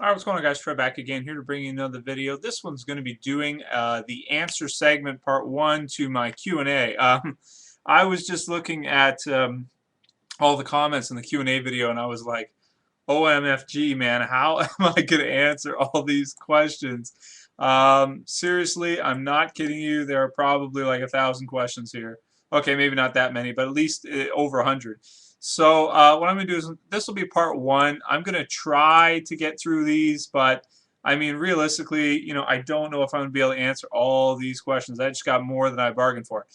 Alright, what's going on, guys? Trey back again here to bring you another video. This one's going to be doing the answer segment part 1 to my Q&A. I was just looking at all the comments in the Q&A video and I was like, OMFG, man, how am I going to answer all these questions? Seriously, I'm not kidding you. There are probably like 1,000 questions here. Okay, maybe not that many, but at least over 100. So what I'm going to do is this will be part 1. I'm going to try to get through these, but I mean, realistically, I don't know if I'm going to be able to answer all these questions. I just got more than I bargained for.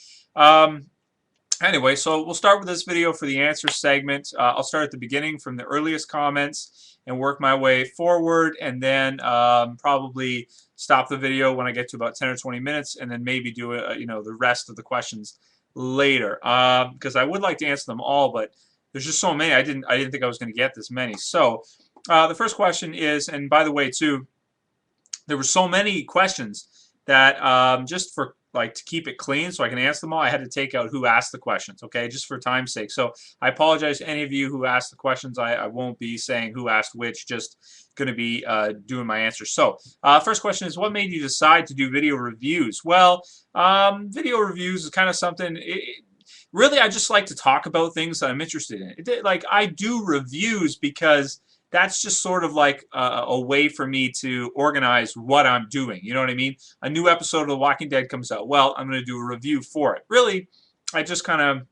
Anyway, so we'll start with this video for the answer segment. I'll start at the beginning from the earliest comments and work my way forward, and then probably stop the video when I get to about 10 or 20 minutes, and then maybe do the rest of the questions later, because I would like to answer them all, but there's just so many. I didn't think I was going to get this many. So the first question is, and by the way, too, there were so many questions that just for to keep it clean so I can answer them all, I had to take out who asked the questions, okay, just for time's sake. So I apologize to any of you who asked the questions. I won't be saying who asked which, just going to be doing my answers. So first question is, what made you decide to do video reviews? Well, video reviews is kind of something, really, I just like to talk about things that I'm interested in. Like, I do reviews because that's just sort of like a way for me to organize what I'm doing. You know what I mean? A new episode of The Walking Dead comes out. Well, I'm going to do a review for it. Really, I just kind of,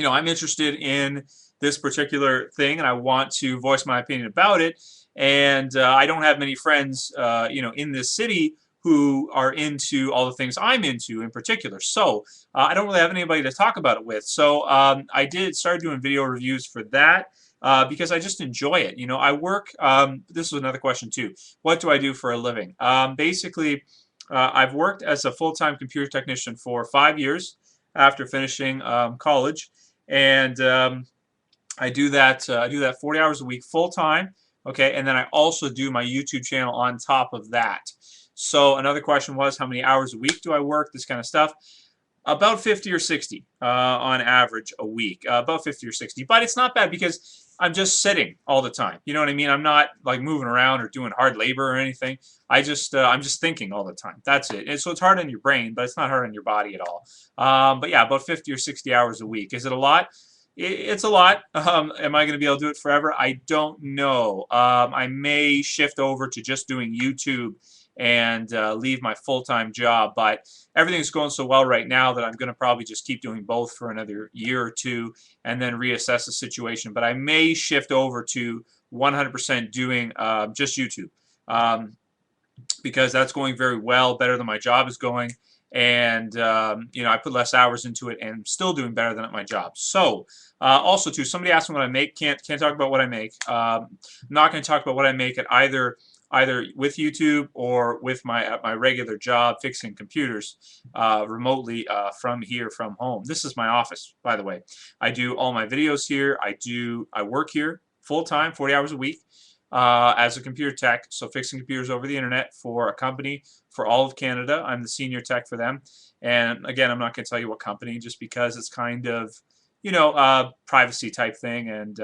I'm interested in this particular thing, and I want to voice my opinion about it. And I don't have many friends, in this city who are into all the things I'm into in particular. So I don't really have anybody to talk about it with. So I started doing video reviews for that. Because I just enjoy it. I work, this is another question too. What do I do for a living? Basically, I've worked as a full-time computer technician for 5 years after finishing college. And I do that 40 hours a week full-time. Okay, and then I also do my YouTube channel on top of that. So another question was, how many hours a week do I work? This kind of stuff. About 50 or 60 on average a week. About 50 or 60. But it's not bad because I'm just sitting all the time. You know what I mean? I'm not like moving around or doing hard labor or anything. I'm just thinking all the time. That's it. And so it's hard on your brain, but it's not hard on your body at all. But yeah, about 50 or 60 hours a week. Is it a lot? It's a lot. Am I going to be able to do it forever? I don't know. I may shift over to just doing YouTube and leave my full-time job, but everything's going so well right now that I'm going to probably just keep doing both for another year or two and then reassess the situation. But I may shift over to 100% doing just YouTube, because that's going very well, better than my job is going, and I put less hours into it and I'm still doing better than at my job. So also too, somebody asked me what I make. Can't talk about what I make. I'm not going to talk about what I make at either with YouTube or with my regular job fixing computers remotely from home. This is my office, by the way. I do all my videos here. I work here full-time, 40 hours a week as a computer tech, so fixing computers over the internet for a company for all of Canada. I'm the senior tech for them. And again, I'm not going to tell you what company just because it's kind of, privacy type thing, and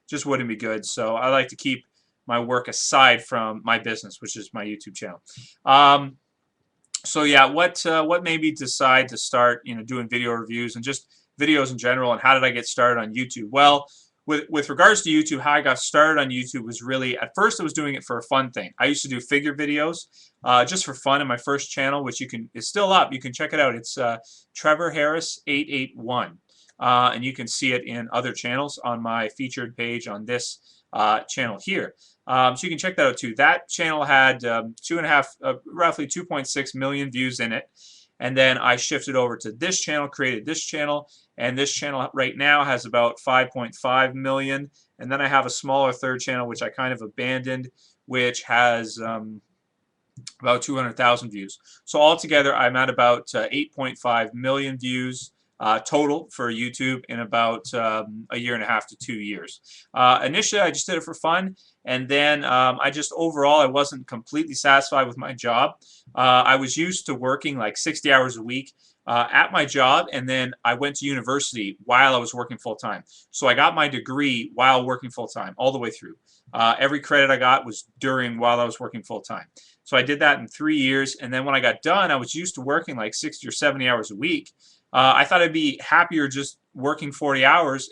just wouldn't be good. So I like to keep my work aside from my business, which is my YouTube channel. So yeah, what made me decide to start doing video reviews and just videos in general, and how did I get started on YouTube? Well, with regards to YouTube, how I got started on YouTube was really, at first I was doing it for a fun thing. I used to do figure videos just for fun in my first channel, which is still up. You can check it out. It's Trevor Harris 881, and you can see it in other channels on my featured page on this channel here. So you can check that out too. That channel had roughly 2.6 million views in it, and then I shifted over to this channel, created this channel, and this channel right now has about 5.5 million. And then I have a smaller third channel which I kind of abandoned, which has about 200,000 views. So altogether, I'm at about 8.5 million views total for YouTube in about a year and a half to 2 years. Initially, I just did it for fun, and then overall, I wasn't completely satisfied with my job. I was used to working like 60 hours a week at my job, and then I went to university while I was working full-time. So I got my degree while working full-time all the way through. Every credit I got was while I was working full time. So I did that in 3 years, and then when I got done, I was used to working like 60 or 70 hours a week. I thought I'd be happier just working 40 hours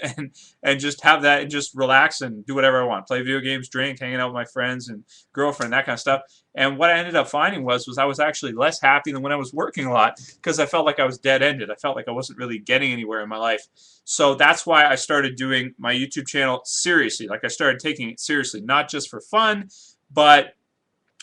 and just have that and just relax and do whatever I want, play video games, drink, hanging out with my friends and girlfriend, that kind of stuff. And what I ended up finding was I was actually less happy than when I was working a lot, because I felt like I was dead-ended. I felt like I wasn't really getting anywhere in my life. So that's why I started doing my YouTube channel seriously. Like, I started taking it seriously, not just for fun, but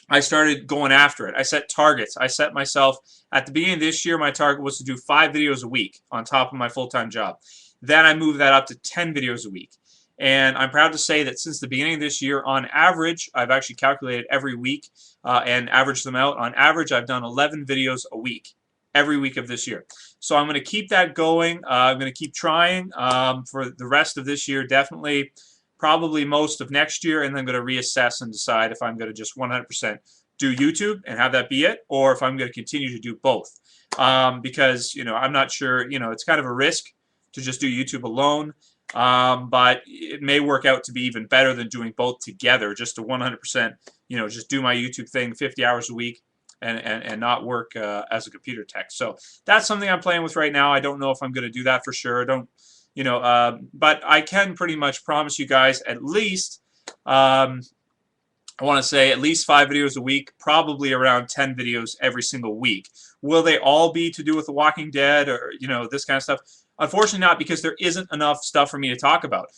I started going after it. I set targets. I set myself, at the beginning of this year, my target was to do 5 videos a week on top of my full-time job. Then I moved that up to 10 videos a week. And I'm proud to say that since the beginning of this year, on average, I've actually calculated every week and averaged them out. On average, I've done 11 videos a week, every week of this year. So I'm going to keep that going. I'm going to keep trying for the rest of this year, definitely. Probably most of next year, and then I'm going to reassess and decide if I'm going to just 100% do YouTube and have that be it, or if I'm going to continue to do both. Because, you know, I'm not sure, you know, it's kind of a risk to just do YouTube alone, but it may work out to be even better than doing both together, just to 100%, you know, just do my YouTube thing 50 hours a week and not work as a computer tech. So that's something I'm playing with right now. I don't know if I'm going to do that for sure. You know, but I can pretty much promise you guys at least, I want to say at least 5 videos a week, probably around 10 videos every single week. Will they all be to do with The Walking Dead or, you know, this kind of stuff? Unfortunately not, because there isn't enough stuff for me to talk about.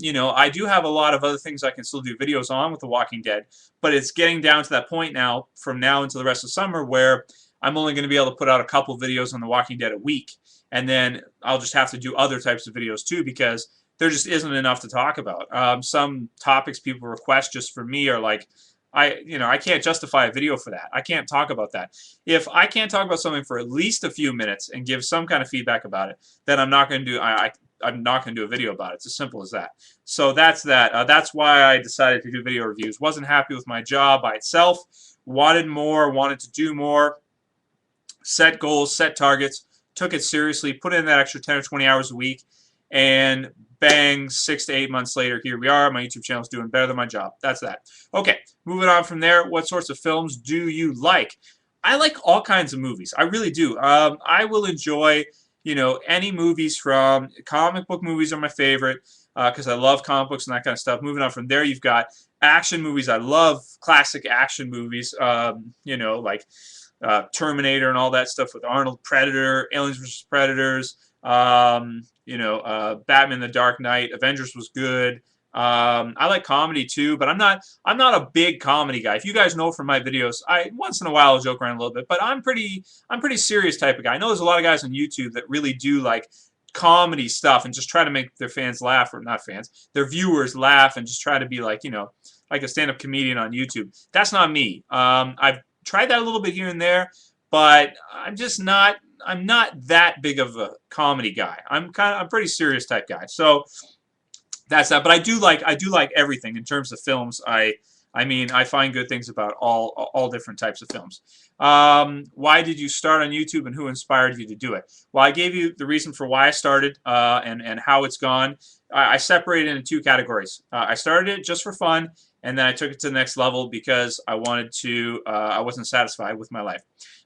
You know, I do have a lot of other things I can still do videos on with The Walking Dead, but it's getting down to that point now, from now until the rest of summer, where I'm only going to be able to put out a couple videos on The Walking Dead a week. And then I'll just have to do other types of videos too, because there just isn't enough to talk about. Some topics people request just for me are like, I can't justify a video for that. I can't talk about that. If I can't talk about something for at least a few minutes and give some kind of feedback about it, then I'm not going to do. I'm not going to do a video about it. It's as simple as that. So that's that. That's why I decided to do video reviews. Wasn't happy with my job by itself. Wanted more. Wanted to do more. Set goals. Set targets. Took it seriously, put in that extra 10 or 20 hours a week, and bang, 6 to 8 months later, here we are. My YouTube channel is doing better than my job. That's that. Okay, moving on from there, what sorts of films do you like? I like all kinds of movies. I really do. I will enjoy, you know, any movies. From comic book movies are my favorite, because I love comic books and that kind of stuff. Moving on from there, you've got action movies. I love classic action movies, you know, like Terminator and all that stuff with Arnold, Predator, Aliens vs. Predators, you know, Batman: The Dark Knight, Avengers was good. I like comedy too, but I'm not a big comedy guy. If you guys know from my videos, I once in a while I'll joke around a little bit, but I'm pretty serious type of guy. I know there's a lot of guys on YouTube that really do like comedy stuff and just try to make their fans laugh, or not fans, their viewers laugh, and just try to be like, you know, like a stand-up comedian on YouTube. That's not me. I've tried that a little bit here and there, but I'm not that big of a comedy guy. I'm pretty serious type guy. So that's that. But I do like everything in terms of films. I mean, I find good things about all different types of films. Why did you start on YouTube, and who inspired you to do it? Well, I gave you the reason for why I started and how it's gone. I separated it into 2 categories. I started it just for fun, and then I took it to the next level because I wanted to. I wasn't satisfied with my life,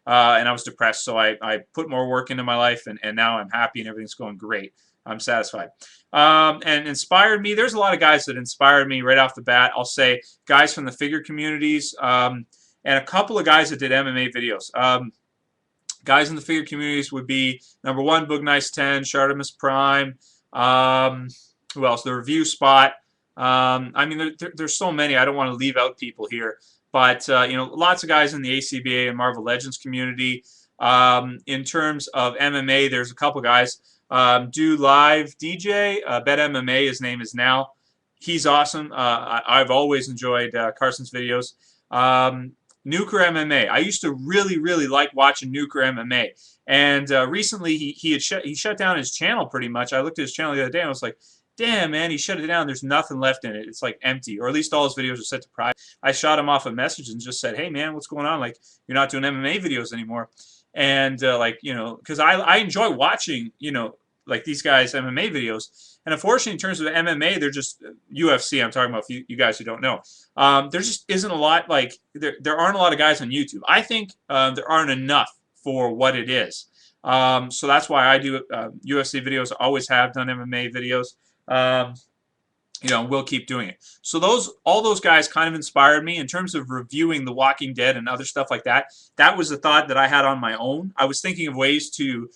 and I was depressed. So I put more work into my life, and now I'm happy and everything's going great. I'm satisfied. And inspired me. There's a lot of guys that inspired me right off the bat. I'll say guys from the figure communities, and a couple of guys that did MMA videos. Guys in the figure communities would be number 1, Boog Nice 10, Shartimus Prime. Who else? The Review Spot. I mean, there's so many. I don't want to leave out people here, but you know, lots of guys in the ACBA and Marvel Legends community. In terms of MMA, there's a couple guys. Do Live DJ, Bet MMA, his name is now. He's awesome. I've always enjoyed Carson's videos. Nuker MMA. I used to really like watching Nuker MMA, and recently he shut down his channel pretty much. I looked at his channel the other day and I was like, damn, man, he shut it down. There's nothing left in it. It's like empty, or at least all his videos are set to private. I shot him off a message and just said, hey, man, what's going on? Like, you're not doing MMA videos anymore. And like, you know, because I enjoy watching, you know, like these guys MMA videos. And unfortunately, in terms of MMA, they're just UFC. I'm talking about for you guys who don't know. There just isn't a lot, like there aren't a lot of guys on YouTube. I think there aren't enough for what it is. So that's why I do UFC videos. I always have done MMA videos. You know, we'll keep doing it. So all those guys kind of inspired me in terms of reviewing The Walking Dead and other stuff like that. That was the thought that I had on my own. I was thinking of ways to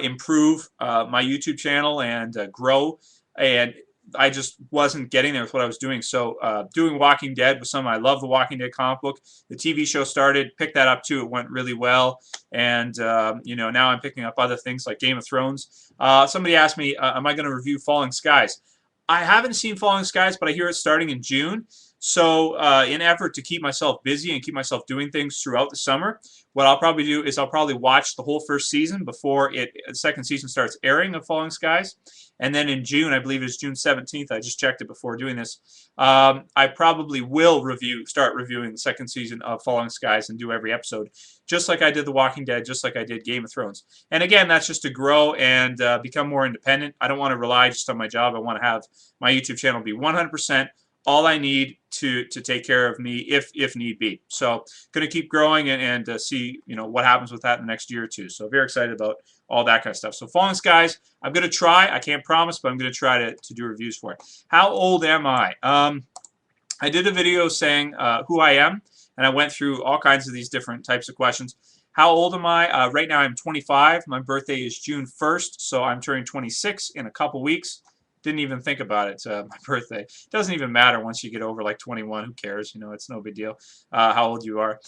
improve my YouTube channel and grow, and I just wasn't getting there with what I was doing. So doing Walking Dead was something I love. The Walking Dead comic book. The TV show started, picked that up too. It went really well, and you know, now I'm picking up other things like Game of Thrones. Somebody asked me, am I going to review Falling Skies? I haven't seen Falling Skies, but I hear it's starting in June. So in effort to keep myself busy and keep myself doing things throughout the summer, what I'll probably do is I'll probably watch the whole first season before the second season starts airing of Falling Skies. And then in June, I believe it's June 17th, I just checked it before doing this, I probably will start reviewing the second season of Falling Skies and do every episode, just like I did The Walking Dead, just like I did Game of Thrones. And again, that's just to grow and become more independent. I don't want to rely just on my job. I want to have my YouTube channel be 100% all I need to take care of me if need be. So going to keep growing and see, you know, what happens with that in the next year or two. So very excited about all that kind of stuff. So Falling Skies, I'm going to try. I can't promise, but I'm going to try to do reviews for it. How old am I? I did a video saying who I am, and I went through all kinds of these different types of questions. How old am I? Right now I'm 25. My birthday is June 1st, so I'm turning 26 in a couple weeks. Didn't even think about it, my birthday. Doesn't even matter once you get over like 21. Who cares? You know, it's no big deal how old you are.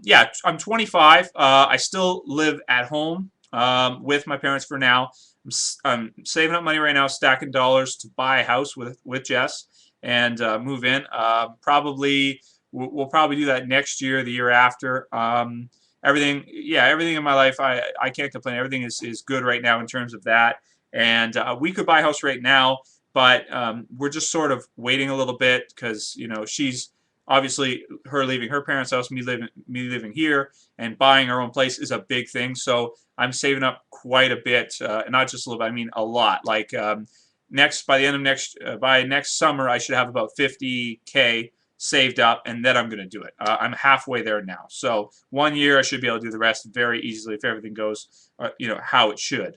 Yeah, I'm 25. I still live at home with my parents for now. I'm saving up money right now, stacking dollars to buy a house with Jess and move in. We'll probably do that next year, the year after. Everything in my life, I can't complain. Everything is good right now in terms of that. And we could buy a house right now, but we're just sort of waiting a little bit because, you know, she's obviously her leaving her parents' house, me living here, and buying our own place is a big thing. So I'm saving up quite a bit, and not just a little bit. I mean a lot. Like by next summer, I should have about $50K saved up, and then I'm going to do it. I'm halfway there now. So 1 year, I should be able to do the rest very easily if everything goes, you know, how it should.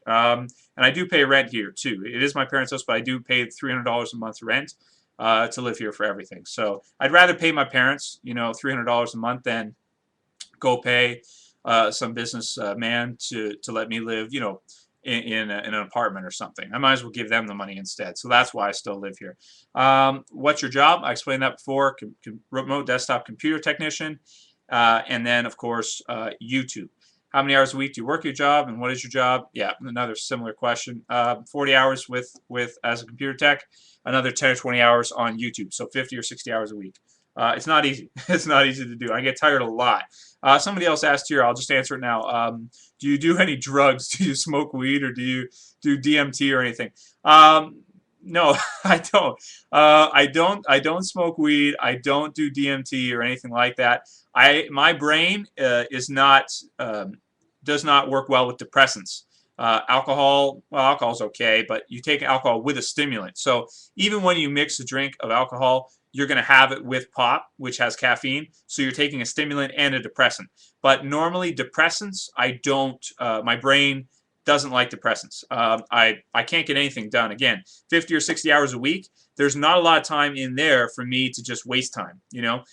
And I do pay rent here too. It is my parents' house, but I do pay $300 a month rent to live here for everything. So I'd rather pay my parents, you know, $300 a month than go pay some business man to let me live, you know, in an apartment or something. I might as well give them the money instead. So that's why I still live here. What's your job? I explained that before. Remote desktop computer technician. And then, of course, YouTube. How many hours a week do you work your job, and what is your job? Yeah, another similar question. 40 hours as a computer tech, another 10 or 20 hours on YouTube, so 50 or 60 hours a week. It's not easy. It's not easy to do. I get tired a lot. Somebody else asked here. I'll just answer it now. Do you do any drugs? Do you smoke weed, or do you do DMT or anything? No, I don't. I don't smoke weed. I don't do DMT or anything like that. My brain does not work well with depressants. Alcohol's okay, but you take alcohol with a stimulant. So even when you mix a drink of alcohol, you're going to have it with pop, which has caffeine. So you're taking a stimulant and a depressant. But normally depressants, I don't. My brain doesn't like depressants. I can't get anything done. Again, 50 or 60 hours a week. There's not a lot of time in there for me to just waste time. You know,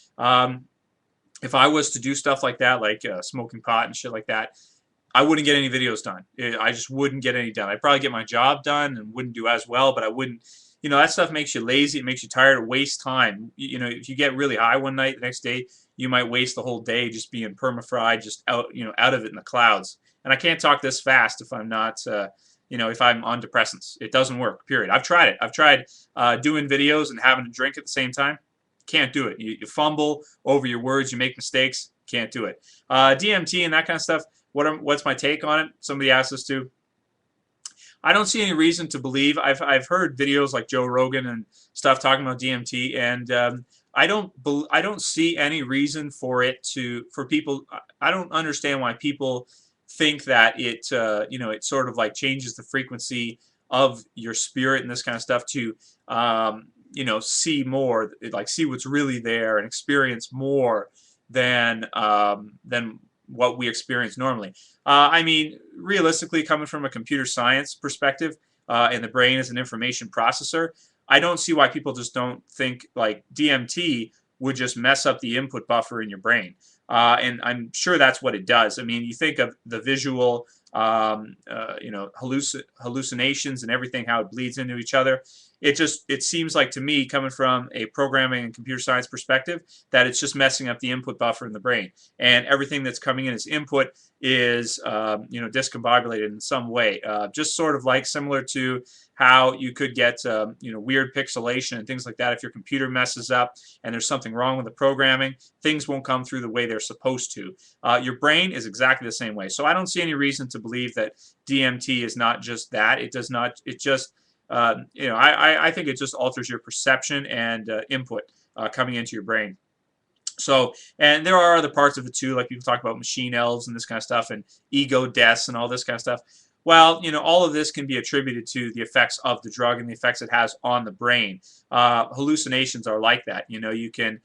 if I was to do stuff like that, like smoking pot and shit like that, I wouldn't get any videos done. I just wouldn't get any done. I'd probably get my job done and wouldn't do as well, but I wouldn't. You know, that stuff makes you lazy. It makes you tired. It wastes time. You know, if you get really high one night, the next day you might waste the whole day just being perma-fried, just out of it in the clouds. And I can't talk this fast if I'm not, if I'm on depressants. It doesn't work, period. I've tried it. I've tried doing videos and having a drink at the same time. Can't do it. You fumble over your words. You make mistakes. Can't do it. DMT and that kind of stuff, what's my take on it? Somebody asked us to. I don't see any reason to believe. I've heard videos like Joe Rogan and stuff talking about DMT, and I don't see any reason for people. I don't understand why people think that it it sort of like changes the frequency of your spirit and this kind of stuff to see more, like see what's really there and experience more than what we experience normally. I mean, realistically, coming from a computer science perspective, and the brain is an information processor, I don't see why people just don't think like DMT would just mess up the input buffer in your brain. And I'm sure that's what it does. I mean, you think of the visual, hallucinations and everything, how it bleeds into each other. It seems like to me, coming from a programming and computer science perspective, that it's just messing up the input buffer in the brain, and everything that's coming in as input is discombobulated in some way, just sort of like similar to how you could get weird pixelation and things like that. If your computer messes up and there's something wrong with the programming, things won't come through the way they're supposed to. Your brain is exactly the same way. So I don't see any reason to believe that DMT is not just that. It does not. It just I think it just alters your perception and input coming into your brain. So, and there are other parts of it too, like people talk about machine elves and this kind of stuff, and ego deaths and all this kind of stuff. Well, all of this can be attributed to the effects of the drug and the effects it has on the brain. Hallucinations are like that. The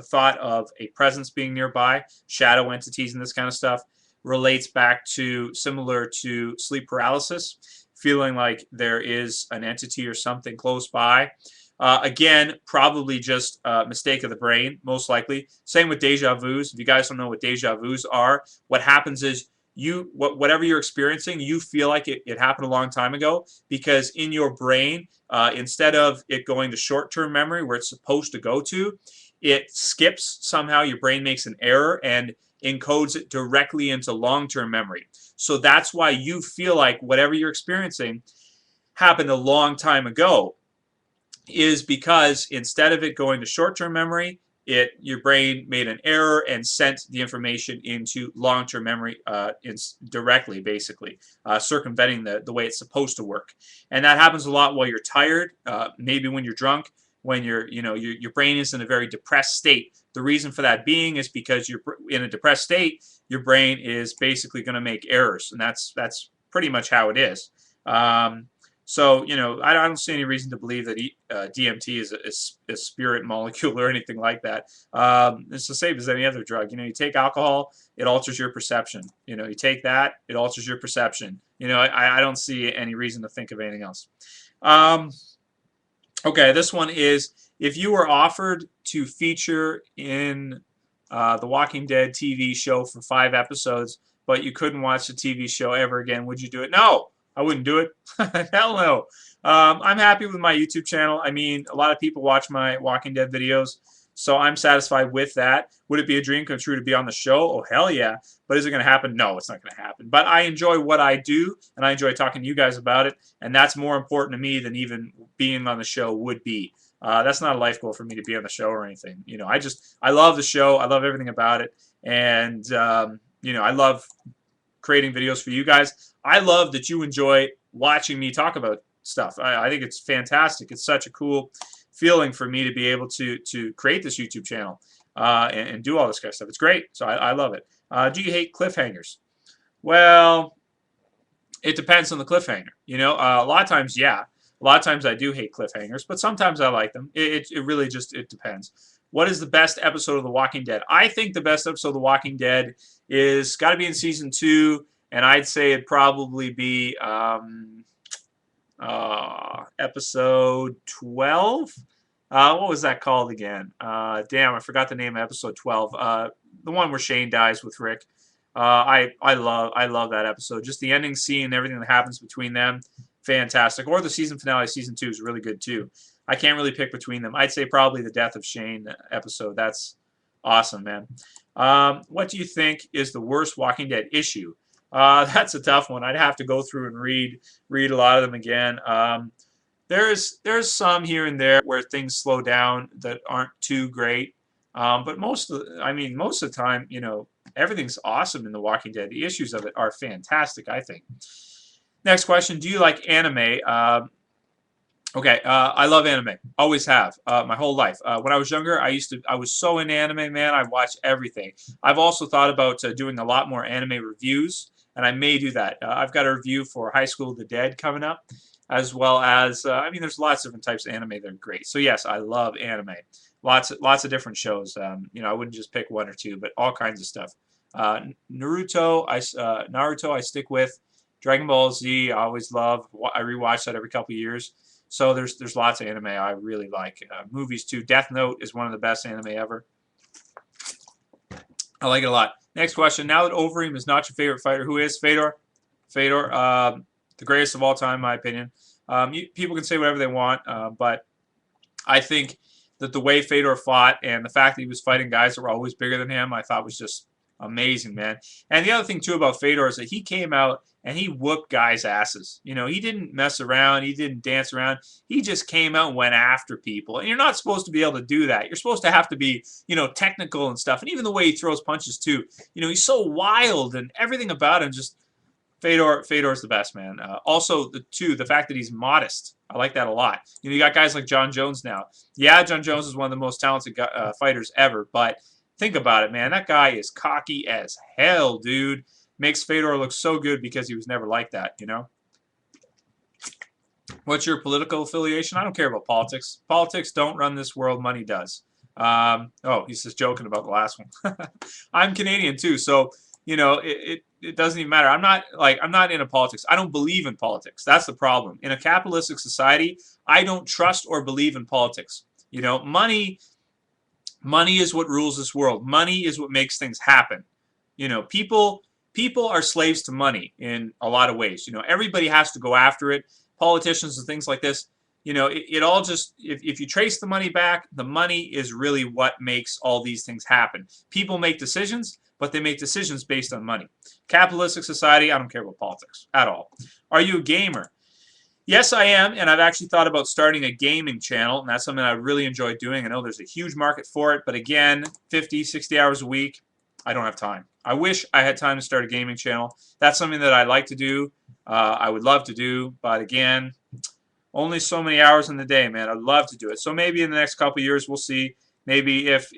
thought of a presence being nearby, shadow entities and this kind of stuff relates back to similar to sleep paralysis, feeling like there is an entity or something close by. Again, probably just a mistake of the brain, most likely. Same with deja vus. If you guys don't know what deja vus are, what happens is whatever you're experiencing, you feel like it happened a long time ago, because in your brain, instead of it going to short-term memory where it's supposed to go to, it skips somehow. Your brain makes an error and encodes it directly into long-term memory. So that's why you feel like whatever you're experiencing happened a long time ago, is because instead of it going to short-term memory, your brain made an error and sent the information into long-term memory directly, basically, circumventing the way it's supposed to work. And that happens a lot while you're tired, maybe when you're drunk, when your brain is in a very depressed state. The reason for that being is because you're in a depressed state, your brain is basically going to make errors, and that's pretty much how it is. So, I don't see any reason to believe that DMT is a spirit molecule or anything like that. It's the same as any other drug. You take alcohol, it alters your perception. You take that, it alters your perception. I don't see any reason to think of anything else. Okay, this one is, if you were offered to feature in the Walking Dead TV show for 5 episodes, but you couldn't watch the TV show ever again, would you do it? No! I wouldn't do it. Hell no. I'm happy with my YouTube channel. I mean, a lot of people watch my Walking Dead videos, so I'm satisfied with that. Would it be a dream come true to be on the show? Oh, hell yeah. But is it going to happen? No, it's not going to happen. But I enjoy what I do, and I enjoy talking to you guys about it, and that's more important to me than even being on the show would be. That's not a life goal for me to be on the show or anything. I love the show. I love everything about it, and I love creating videos for you guys. I love that you enjoy watching me talk about stuff. I think it's fantastic. It's such a cool feeling for me to be able to create this YouTube channel and do all this kind of stuff. It's great. So I love it. Do you hate cliffhangers? Well, it depends on the cliffhanger. A lot of times, yeah. A lot of times I do hate cliffhangers, but sometimes I like them. It really just depends. What is the best episode of The Walking Dead? I think the best episode of The Walking Dead is got to be in Season 2, and I'd say it'd probably be episode 12. What was that called again? Damn, I forgot the name of episode 12. The one where Shane dies with Rick. I love that episode. Just the ending scene and everything that happens between them, fantastic. Or the season finale, Season 2 is really good too. I can't really pick between them. I'd say probably the Death of Shane episode. That's awesome, man. What do you think is the worst Walking Dead issue? That's a tough one. I'd have to go through and read a lot of them again. There's some here and there where things slow down that aren't too great. But most of the time, everything's awesome in The Walking Dead. The issues of it are fantastic, I think. Next question: do you like anime? Okay, I love anime. Always have. My whole life. When I was younger, I was so into anime, man. I watched everything. I've also thought about doing a lot more anime reviews, and I may do that. I've got a review for High School of the Dead coming up, as well as I mean, there's lots of different types of anime that are great. So yes, I love anime. Lots of different shows. You know, I wouldn't just pick one or two, but all kinds of stuff. Naruto, I stick with. Dragon Ball Z, I always love. I rewatch that every couple of years. So there's lots of anime I really like. Movies too. Death Note is one of the best anime ever. I like it a lot. Next question. Now that Overeem is not your favorite fighter, who is Fedor? Fedor, the greatest of all time, in my opinion. People can say whatever they want, but I think that the way Fedor fought and the fact that he was fighting guys that were always bigger than him, I thought was just amazing, man. And the other thing too about Fedor is that he came out and he whooped guys' asses. You know, he didn't mess around, he didn't dance around. He just came out and went after people. And you're not supposed to be able to do that. You're supposed to have to be, you know, technical and stuff. And even the way he throws punches too. You know, he's so wild and everything about him just Fedor's the best, man. Also, the fact that he's modest. I like that a lot. You know, you got guys like John Jones now. Yeah, John Jones is one of the most talented fighters ever, but think about it, man. That guy is cocky as hell, dude. Makes Fedor look so good because he was never like that, you know? What's your political affiliation? I don't care about politics. Politics don't run this world. Money does. Oh, he's just joking about the last one. I'm Canadian, too, so you know, it doesn't even matter. I'm not into politics. I don't believe in politics. That's the problem. In a capitalistic society, I don't trust or believe in politics. You know, money is what rules this world. Money is what makes things happen. You know, people are slaves to money in a lot of ways. You know, everybody has to go after it. Politicians and things like this. You know, it all just, if you trace the money back, the money is really what makes all these things happen. People make decisions, but they make decisions based on money. Capitalistic society, I don't care about politics at all. Are you a gamer? Yes, I am, and I've actually thought about starting a gaming channel, and that's something I really enjoy doing. I know there's a huge market for it, but again, 50, 60 hours a week, I don't have time. I wish I had time to start a gaming channel. That's something that I'd like to do. I would love to do, but again, only so many hours in the day, man. I'd love to do it. So maybe in the next couple of years, we'll see. Maybe if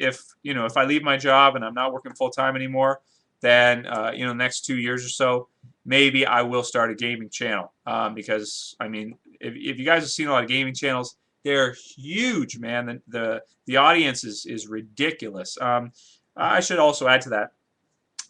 you know, if I leave my job and I'm not working full time anymore, then you know, next 2 years or so, maybe I will start a gaming channel. Because I mean, if you guys have seen a lot of gaming channels, they're huge, man. The audience is ridiculous. I should also add to that,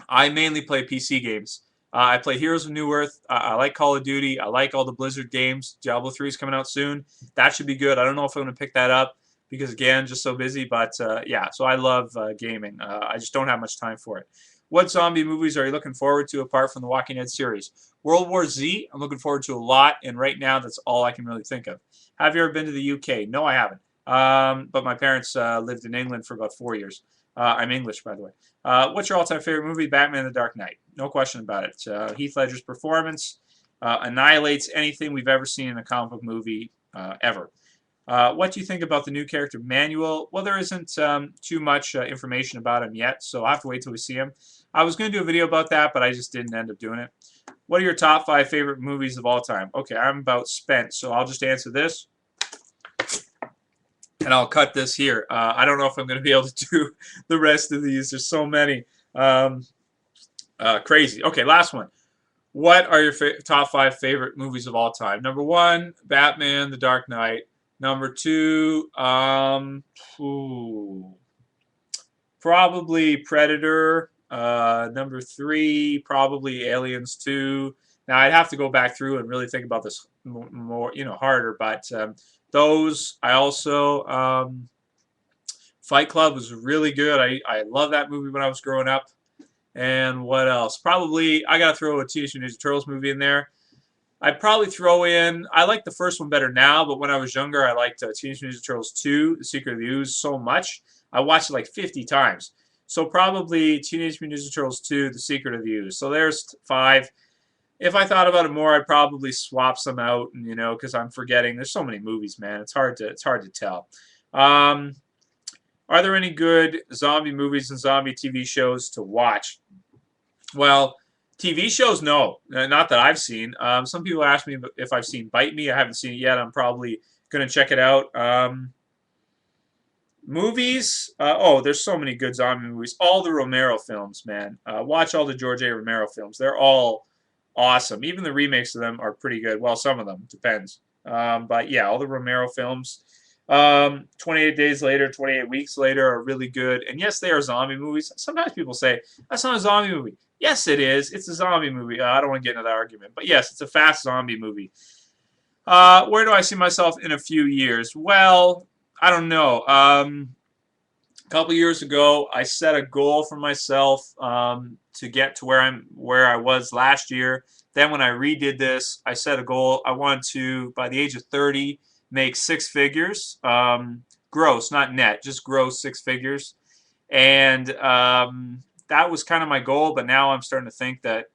I mainly play PC games. I play Heroes of New Earth. I like Call of Duty. I like all the Blizzard games. Diablo 3 is coming out soon. That should be good. I don't know if I'm going to pick that up because, again, just so busy. But, yeah, so I love gaming. I just don't have much time for it. What zombie movies are you looking forward to apart from the Walking Dead series? World War Z, I'm looking forward to a lot. And right now, that's all I can really think of. Have you ever been to the UK? No, I haven't. But my parents lived in England for about 4 years. I'm English, by the way. What's your all-time favorite movie? Batman: The Dark Knight. No question about it. Heath Ledger's performance annihilates anything we've ever seen in a comic book movie ever. What do you think about the new character Manuel? Well, there isn't too much information about him yet, so I'll have to wait till we see him. I was going to do a video about that, but I just didn't end up doing it. What are your top 5 favorite movies of all time? Okay, I'm about spent, so I'll just answer this. And I'll cut this here. I don't know if I'm going to be able to do the rest of these. There's so many. Crazy. Okay, last one. What are your top 5 favorite movies of all time? Number 1, Batman: The Dark Knight. Number 2, probably Predator. Number 3, probably Aliens 2. Now, I'd have to go back through and really think about this more, you know, harder, but those. I also Fight Club was really good. I love that movie when I was growing up. And what else? Probably I gotta throw a Teenage Mutant Ninja Turtles movie in there. I'd probably throw in. I like the first one better now, but when I was younger, I liked Teenage Mutant Ninja Turtles 2: The Secret of the Ooze so much. I watched it like 50 times. So probably Teenage Mutant Ninja Turtles 2: The Secret of the Ooze. So there's 5. If I thought about it more, I'd probably swap some out, and you know, because I'm forgetting. There's so many movies, man. It's hard to tell. Are there any good zombie movies and zombie TV shows to watch? Well, TV shows, no, not that I've seen. Some people ask me if I've seen Bite Me. I haven't seen it yet. I'm probably Gonna check it out. Movies. Oh, there's so many good zombie movies. All the Romero films, man. Watch all the George A. Romero films. They're all awesome. Even the remakes of them are pretty good. Well, some of them depends. But yeah, all the Romero films. 28 Days Later, 28 Weeks Later are really good. And yes, they are zombie movies. Sometimes people say that's not a zombie movie. Yes, it is. It's a zombie movie. I don't want to get into that argument, but yes, it's a fast zombie movie. Where do I see myself in a few years? Well, I don't know. A couple years ago, I set a goal for myself to get to where I was last year. Then when I redid this, I set a goal. I wanted to, by the age of 30, make 6 figures, gross, not net, just gross 6 figures. And that was kind of my goal. But now I'm starting to think that,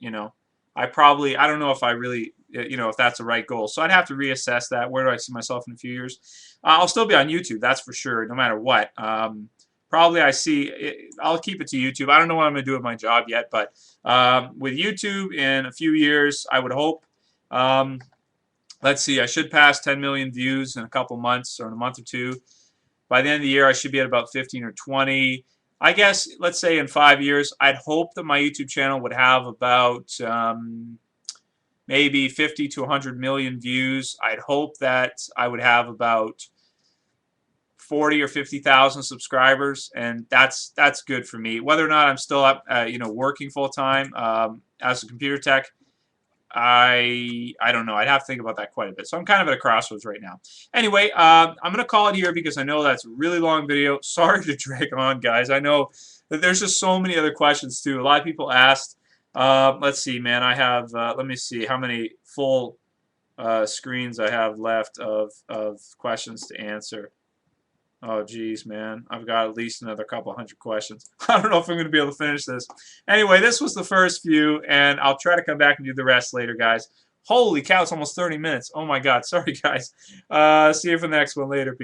I don't know if I really, if that's the right goal. So I'd have to reassess that. Where do I see myself in a few years? I'll still be on YouTube, that's for sure, no matter what. Probably I'll keep it to YouTube. I don't know what I'm going to do with my job yet, but with YouTube in a few years, I would hope. Let's see, I should pass 10 million views in a couple months or in a month or two. By the end of the year, I should be at about 15 or 20. I guess, let's say in 5 years, I'd hope that my YouTube channel would have about maybe 50 to 100 million views. I'd hope that I would have about 40 or 50,000 subscribers, and that's good for me. Whether or not I'm still up, working full time as a computer tech, I don't know. I'd have to think about that quite a bit. So I'm kind of at a crossroads right now. Anyway, I'm going to call it here because I know that's a really long video. Sorry to drag on, guys. I know that there's just so many other questions, too. A lot of people asked. Let's see, man. I have, let me see how many full screens I have left of questions to answer. Oh, geez, man. I've got at least another couple hundred questions. I don't know if I'm going to be able to finish this. Anyway, this was the first few, and I'll try to come back and do the rest later, guys. Holy cow, it's almost 30 minutes. Oh, my God. Sorry, guys. See you for the next one later.